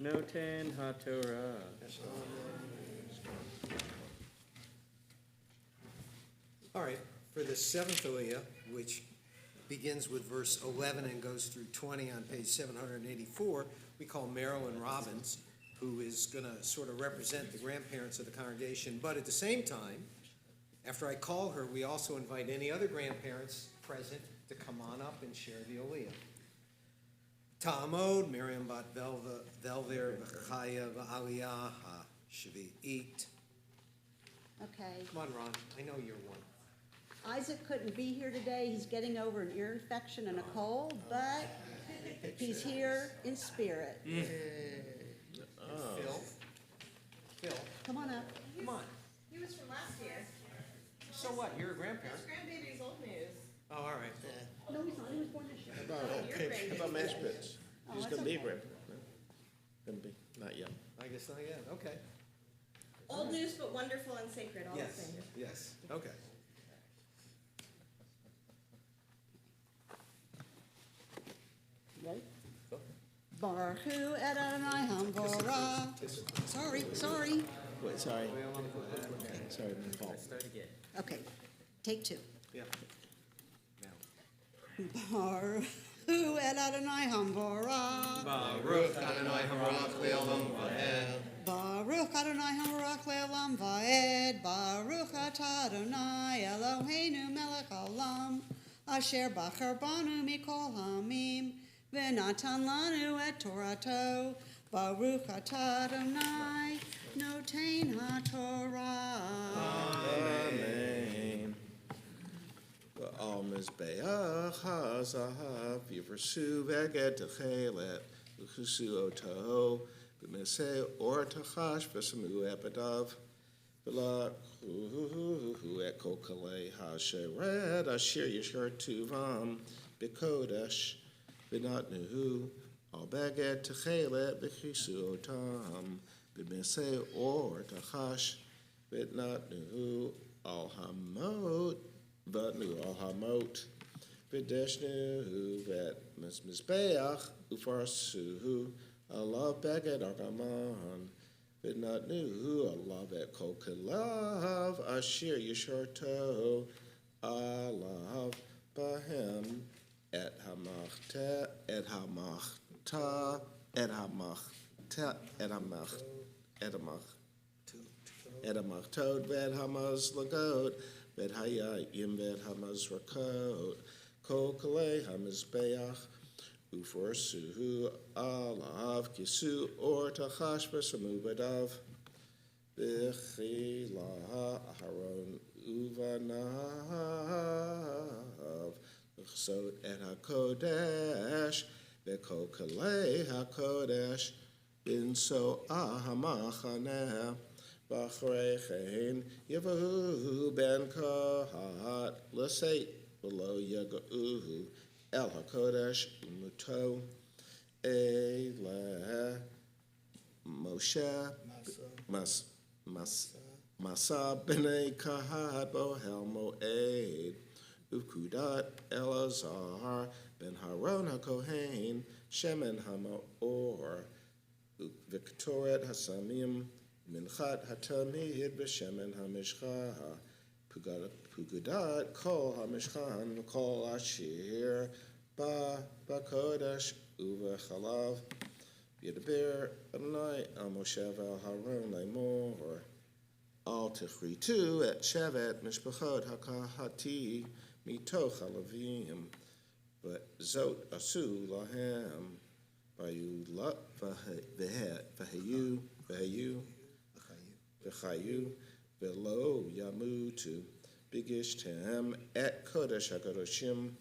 Noten HaTorah. All right, for the seventh Aliyah, which begins with verse 11 and goes through 20 on page 784, we call Marilyn Robbins, who is going to sort of represent the grandparents of the congregation. But at the same time, after I call her, we also invite any other grandparents present to come on up and share the Aliyah. Ta'amod, Miriam bat Velver, V'chaya, V'aliyah, HaShavi'it. Okay. Come on, Ron, I know you're one. Isaac couldn't be here today. He's getting over an ear infection and a cold, but he's here in spirit. Phil, Come on up. come on. He was from last year. So what, you're a grandparent? His grandbaby's old news. Oh, all right. No, he's not. He was born this year. How about mash pits? Oh, He's that's gonna be okay. grandpa. No? Gonna be, not yet. I guess not yet, okay. Old news, but wonderful and sacred all the Yes, same. yes, okay. Ready? Baruch Hu et Adonai Hamvorah. Sorry. Wait, sorry. Sorry, my fault. Start again. Okay, take two. Yeah. Baruch Hu et Adonai Hamvorah. Baruch Adonai Harach Le'olam Va'ed. Baruch Adonai Hamorach Le'olam Va'ed. Baruch Atah Adonai Eloheinu Melech Olam. Asher Bachar Banu Mikol Hamim. V'natan Lanu Et Torato. Baruch Atah Adonai Noten HaTorah. Amen. V'al mizbeach hazahav yiversu v'eged techelet v'chusu oto v'mesei or tachash v'samu epadav v'la hu et kol kalei ha'shered asher yisher tuvam b'kodesh v'natnuhu al beged techelet v'chusu otam v'mesei or tachash v'natnuhu al hamot Vatnu al hamot, v'deshnu vet mizbeach ufarsuhu alav beged argaman, v'natnu alav et kol kelav asher yisharto alav bahem et hamachta et hamachta et hamachta et hamach et hamach et hamachtod vet hamaz lagot. Bet hayayim bet hamaz rakot, kol kalei hamizbeach, uforsuhu alav kisu or tachash v'samu b'dav, b'chila aharon uvanav, v'chsot et hakodesh, v'kol kalei hakodesh, binso ahamachaneh, Bachrechein Yavahu Ben Kahat Laseit below Yagauhu El Hakodesh Muto Ele Moshe Masa B'nei Kahat Bohel Moed Ukudat Elazar Ben Haron HaKohain Shemen Hamaor Victoret Hasamim Minchat hatamid b'shemen hamishcha pugudat kol hamishchan kol ashir ba b'kodesh uvechalav yedber Adonai al Moshe v'al Haron lemor al tichritu et shevet mishpachot hakahati mitoch halavim v'zot asu lahem v'hayu V'chayu v'lo yamutu b'gishtem et kodesh hakadoshim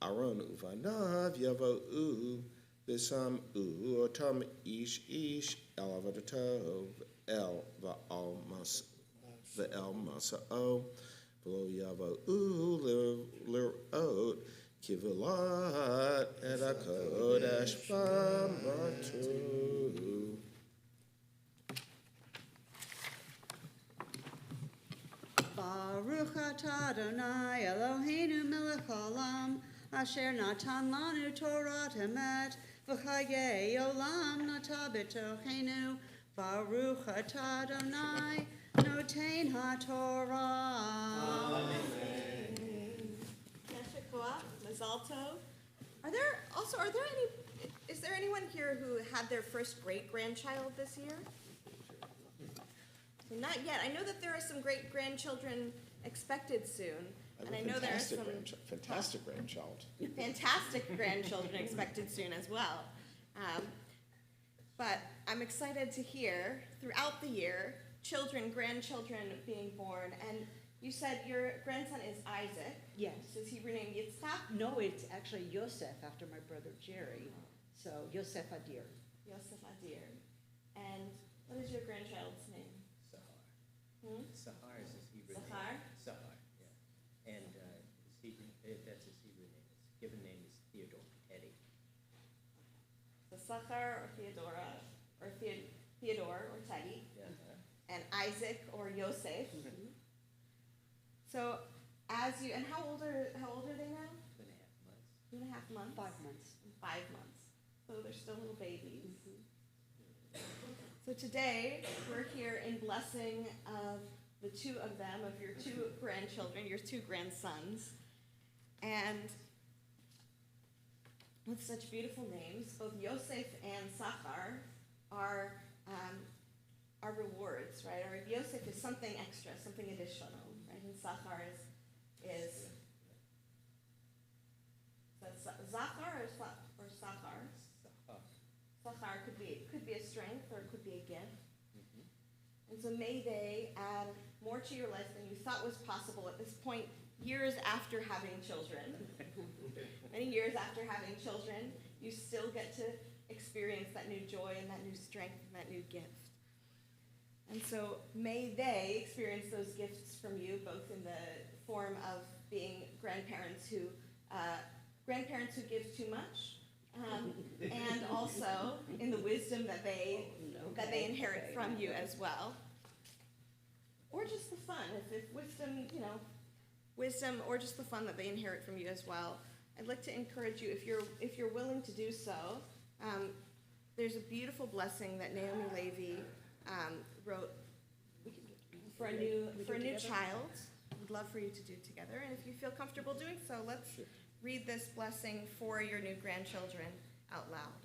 Aaron uvanav yavo'u v'sam otam ish el avodato el v'al masa'o v'lo yavo'u l'r'ot kivulat et hakodesh b'matu. Baruch atah Adonai Eloheinu melech haolam, asher natan lanu Torah emet, v'chayei olam nata b'tochenu, baruch atah Adonai, noten haTorah. Yasher koach, mazal tov. Is there anyone here who had their first great-grandchild this year? Not yet. I know that there are some great-grandchildren expected soon. And I know there are some fantastic grandchild. fantastic grandchildren expected soon as well. But I'm excited to hear throughout the year children, grandchildren being born. And you said your grandson is Isaac. Yes. Is he renamed Yitzchak? No, it's actually Yosef after my brother Jerry. So Yosef Adir. Yosef Adir. And what is your grandchild's name? Sahar. Hmm? Sahar is his Hebrew name. Sahar? Sahar, yeah. And that's his Hebrew name. His given name is Theodore, Eddie. So Sachar or Theodora, or Theodore or Teddy, Yeah. and Isaac or Yosef. So and how old are they now? 2.5 months. 2.5 months? 5 months. 5 months. So they're still little babies. So today, we're here in blessing of the two of them, of your two grandchildren, your two grandsons. And with such beautiful names, both Yosef and Sachar are rewards, right? Or Yosef is something extra, something additional, right? And Sachar is Zachar or Sachar? Sahar. Sachar could be a strength or it could be a gift. And so may they add more to your life than you thought was possible at this point, years after having children. Many years after having children, you still get to experience that new joy and that new strength and that new gift. And so may they experience those gifts from you, both in the form of being grandparents who give too much, and also in the wisdom that they inherit from you as well, or just the fun. If wisdom, or just the fun that they inherit from you as well. I'd like to encourage you, if you're willing to do so. There's a beautiful blessing that Naomi Levy wrote for a new child. I would love for you to do together, and if you feel comfortable doing so, let's read this blessing for your new grandchildren out loud.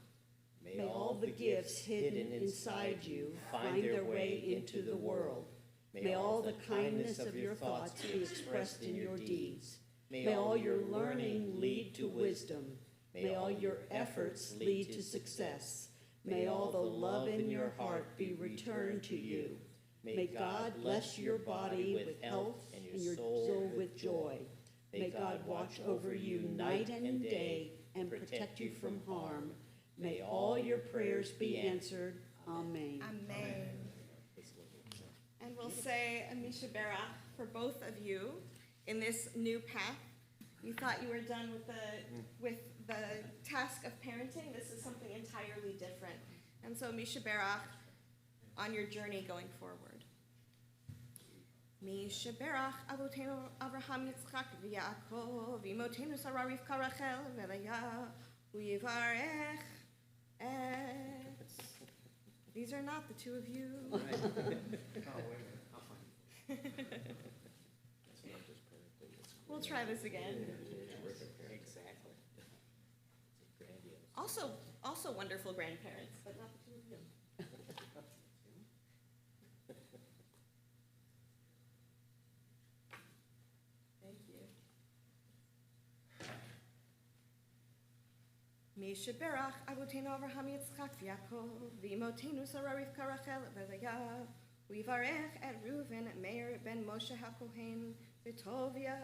May all the gifts hidden inside you find their way into the world. May all the kindness of your thoughts be expressed in your deeds. May all your learning lead to wisdom. May all your efforts lead to success. May all the love in your heart be returned to you. May God bless your body with health and your soul with joy. May God watch over you night and day and protect you from harm. May all your prayers be answered. Amen. Amen. And we'll say a Misha Berach for both of you in this new path. You thought you were done with the task of parenting. This is something entirely different. And so Misha Berach on your journey going forward. Misha Berach Avotenu Avraham Yitzchak v'Yaakov Imotenu Sarah Rivka Rachel v'Leah u'Yivarech et. These are not the two of you. Right. Oh, wait a minute. I'll find it. We'll try this again. Exactly. Grandiose. Also wonderful grandparents, but not the two of you. Thank you. Misha Berach Avotenu Avraham Yitzchak v'Yaakov v'Imotenu Sarah Rivka Rachel v'Leah u'Yivarech et Reuven Meir ben Moshe HaKohen v'Tovia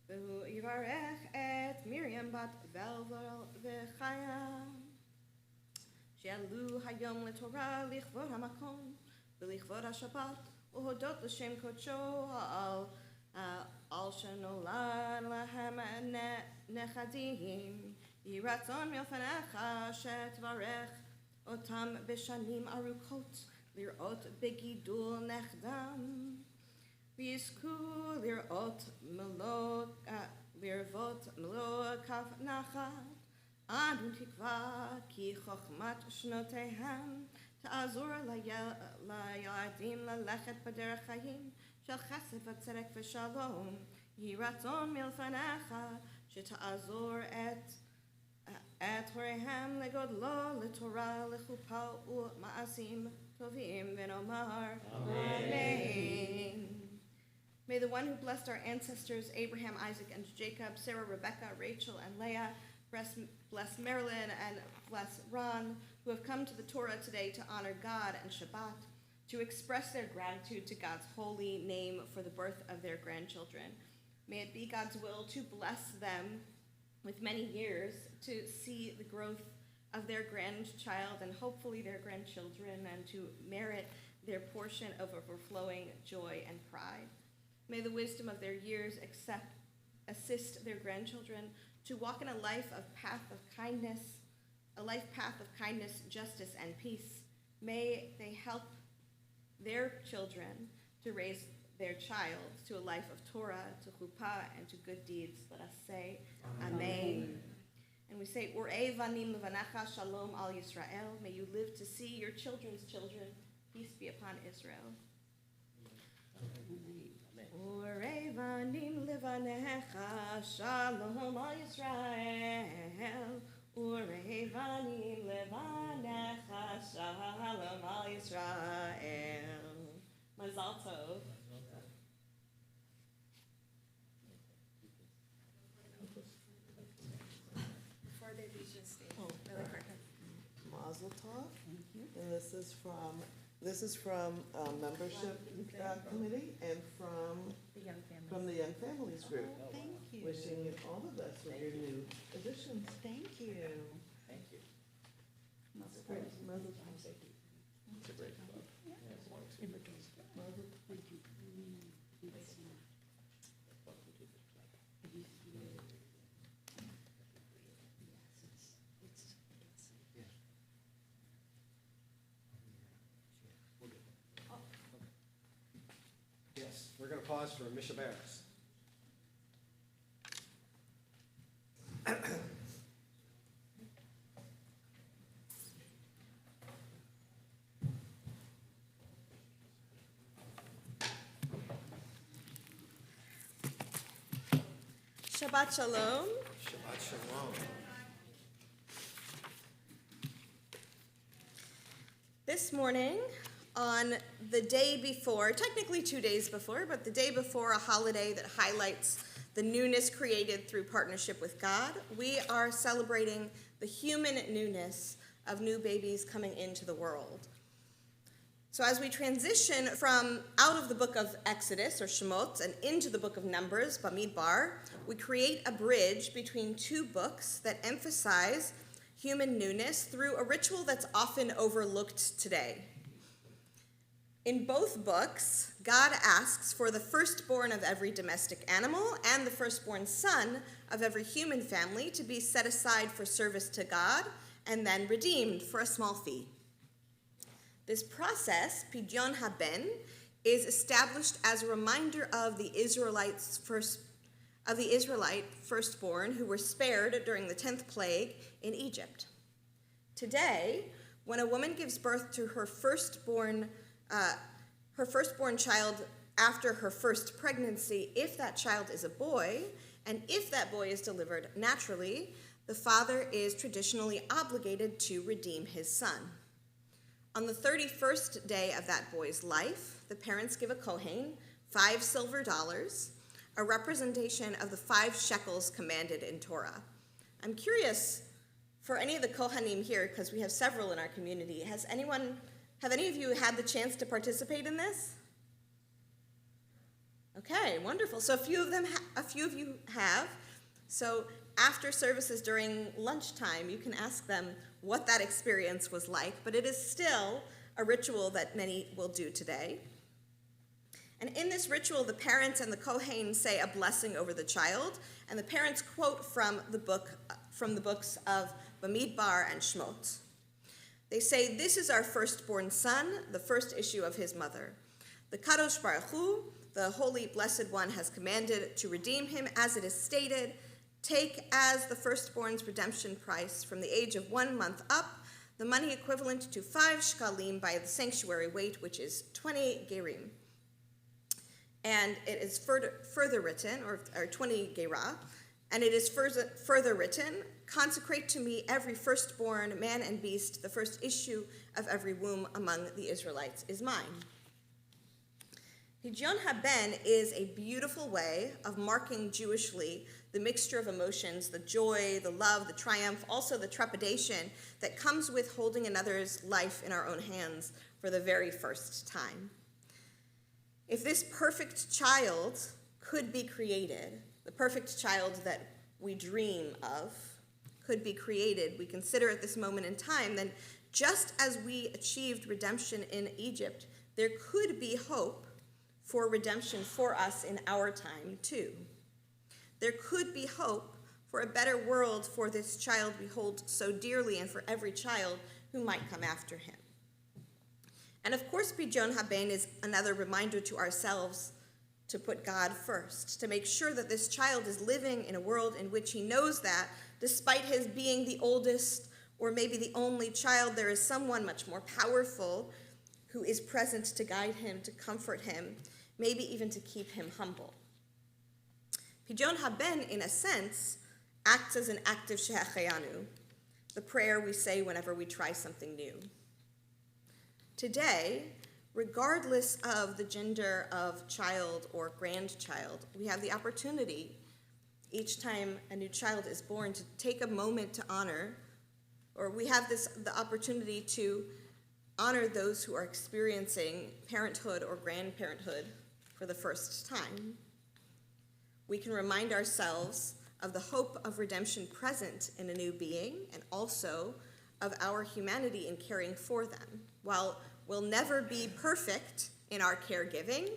v'Yivarech et Miriam bat Velvel v'Chaya שעלו היום לתורה לכבוד המקום ולכבוד השבת ולהודות לשם קודשו על שנולד להם נכדים. יהי רצון מלפניך שתברך אותם בשנים ארוכות לראות בגידול נכדם ויזכו לרוות מלוא כף נחת אנו תקווה כי חוכמת שנותיהם תעזור לילדים ללכת בדרך חיים של חסד וצדק ושלום. יהי רצון מלפניך שתעזור את הוריהם לגודלו לתורה לחופה ומעשים טובים ונאמר Amen. May the one who blessed our ancestors Abraham, Isaac, and Jacob, Sarah, Rebecca, Rachel, and Leah, bless Marilyn and bless Ron, who have come to the Torah today to honor God and Shabbat, to express their gratitude to God's holy name for the birth of their grandchildren. May it be God's will to bless them with many years to see the growth of their grandchild and hopefully their grandchildren, and to merit their portion of overflowing joy and pride. May the wisdom of their years assist their grandchildren to walk in a life path of kindness, justice, and peace. May they help their children to raise their child to a life of Torah, to chuppah, and to good deeds. Let us say Amen. And we say, Urei vanim levanacha shalom al Yisrael. May you live to see your children's children. Peace be upon Israel. Urei vanim levanecha shalom al Yisrael. Urei vanim levanecha shalom al Yisrael. Mazal tov. Before they reach the stage, really quick. Mazel tov. And this is from membership committee and from The young family. the Young Families Group. Thank you. Wishing you all the best with your new additions. Thank you. Thank you. Mazel tov. It's a great club. Yes, we're going to pause for Misha Barris. Shabbat Shalom. Shabbat Shalom. This morning, on the day before, technically 2 days before, but the day before a holiday that highlights the newness created through partnership with God, we are celebrating the human newness of new babies coming into the world. So as we transition from out of the book of Exodus, or Shemot, and into the book of Numbers, Bamidbar, we create a bridge between two books that emphasize human newness through a ritual that's often overlooked today. In both books, God asks for the firstborn of every domestic animal and the firstborn son of every human family to be set aside for service to God and then redeemed for a small fee. This process, Pidyon Haben, is established as a reminder of the Israelite firstborn who were spared during the 10th plague in Egypt. Today, when a woman gives birth to her firstborn child after her first pregnancy, if that child is a boy, and if that boy is delivered naturally, the father is traditionally obligated to redeem his son. On the 31st day of that boy's life, the parents give a kohen $5 silver, a representation of the 5 shekels commanded in Torah. I'm curious, for any of the kohanim here, because we have several in our community, have any of you had the chance to participate in this? Okay, wonderful. So a few of you have. So after services during lunchtime, you can ask them what that experience was like, but it is still a ritual that many will do today. And in this ritual, the parents and the kohen say a blessing over the child, and the parents quote from the books of Bamidbar and Shemot. They say, "This is our firstborn son, the first issue of his mother. The Kadosh Baruch Hu, the Holy Blessed One, has commanded to redeem him, as it is stated, take as the firstborn's redemption price from the age of 1 month up the money equivalent to 5 shkalim by the sanctuary weight, which is 20 gerim. And it is further written, or 20 gerah, and it is further written, consecrate to me every firstborn, man and beast, the first issue of every womb among the Israelites is mine. Pidyon Haben is a beautiful way of marking Jewishly the mixture of emotions, the joy, the love, the triumph, also the trepidation that comes with holding another's life in our own hands for the very first time. If this perfect child could be created, the perfect child that we dream of could be created, we consider at this moment in time, then just as we achieved redemption in Egypt, there could be hope for redemption for us in our time too. There could be hope for a better world for this child we hold so dearly and for every child who might come after him. And of course, Pidyon Haben is another reminder to ourselves to put God first, to make sure that this child is living in a world in which he knows that, despite his being the oldest or maybe the only child, there is someone much more powerful who is present to guide him, to comfort him, maybe even to keep him humble. Pidyon Haben, in a sense, acts as an active Shehecheyanu, the prayer we say whenever we try something new. Today, regardless of the gender of child or grandchild, we have the opportunity, each time a new child is born, to take a moment to honor, or we have the opportunity to honor those who are experiencing parenthood or grandparenthood for the first time. We can remind ourselves of the hope of redemption present in a new being and also of our humanity in caring for them. While we'll never be perfect in our caregiving,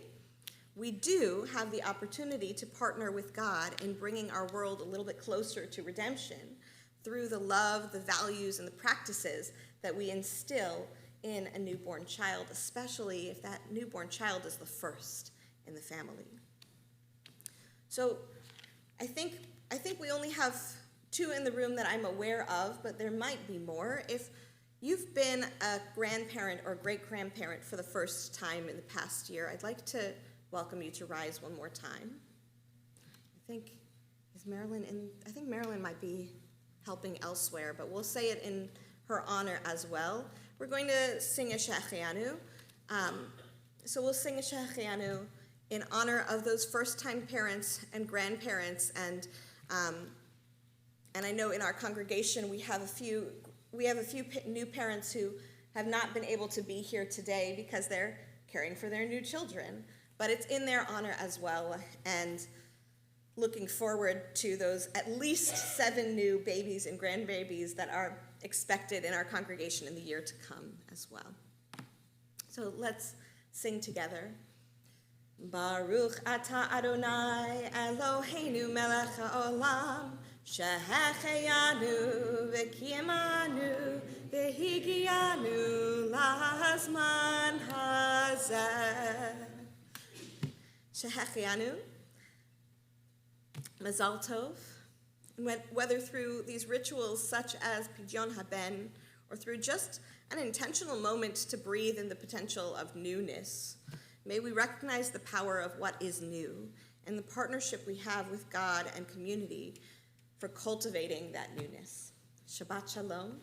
we do have the opportunity to partner with God in bringing our world a little bit closer to redemption through the love, the values, and the practices that we instill in a newborn child, especially if that newborn child is the first in the family. So I think we only have 2 in the room that I'm aware of, but there might be more. If you've been a grandparent or great-grandparent for the first time in the past year, I'd like to welcome you to rise one more time. Is Marilyn in? I think Marilyn might be helping elsewhere, but we'll say it in her honor as well. We're going to sing a Shehecheyanu. So we'll sing a Shehecheyanu in honor of those first-time parents and grandparents, and I know in our congregation we have a few new parents who have not been able to be here today because they're caring for their new children, but it's in their honor as well, and looking forward to those at least 7 new babies and grandbabies that are expected in our congregation in the year to come as well. So let's sing together. Baruch atah Adonai Eloheinu melech haolam shehecheyanu v'kiyamanu v'higiyanu lahazman hazeh. Shehecheyanu, Mazal Tov. Whether through these rituals such as Pidyon Haben or through just an intentional moment to breathe in the potential of newness, may we recognize the power of what is new and the partnership we have with God and community for cultivating that newness. Shabbat Shalom.